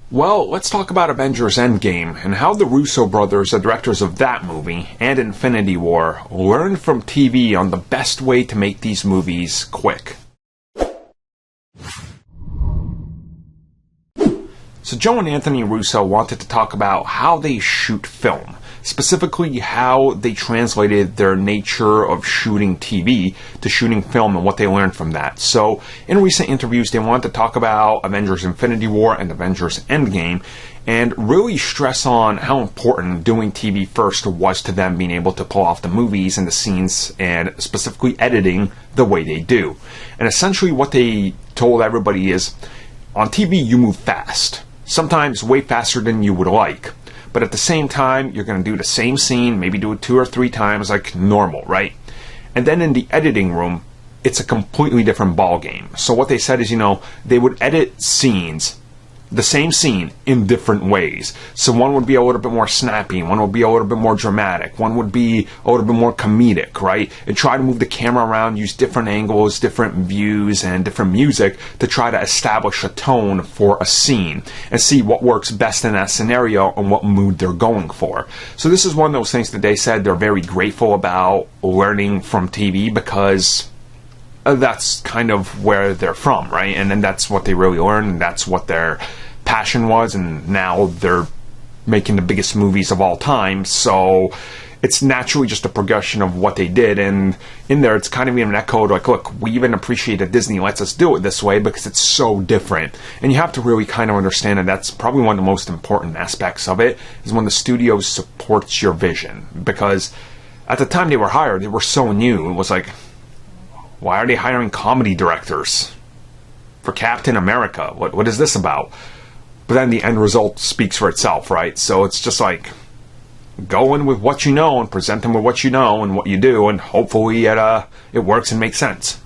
Well, let's talk about Avengers Endgame and how the Russo brothers, the directors of that movie, and Infinity War, learned from TV on the best way to make these movies quick. So Joe and Anthony Russo wanted to talk about how they shoot film, specifically how they translated their nature of shooting TV to shooting film and what they learned from that. So in recent interviews, they wanted to talk about Avengers Infinity War and Avengers Endgame and really stress on how important doing TV first was to them being able to pull off the movies and the scenes and specifically editing the way they do. And essentially what they told everybody is, on TV you move fast. Sometimes way faster than you would like. But at the same time, you're going to do the same scene, maybe do it 2 or 3 times like normal, right? And then in the editing room, it's a completely different ball game. So what they said is, they would edit scenes, the same scene, in different ways. So one would be a little bit more snappy, one would be a little bit more dramatic, one would be a little bit more comedic, right? And try to move the camera around, use different angles, different views, and different music to try to establish a tone for a scene and see what works best in that scenario and what mood they're going for. So this is one of those things that they said they're very grateful about learning from TV because that's kind of where they're from, right? And then that's what they really learned, and that's what their passion was, and now they're making the biggest movies of all time, so it's naturally just a progression of what they did. And in there, it's kind of even an echo, like, look, we even appreciate that Disney lets us do it this way because it's so different. And you have to really kind of understand that that's probably one of the most important aspects of it, is when the studio supports your vision. Because at the time they were hired, they were so new, it was like, why are they hiring comedy directors for Captain America? What is this about? But then the end result speaks for itself, right? So it's just like, go in with what you know and present them with what you know and what you do, and hopefully it works and makes sense.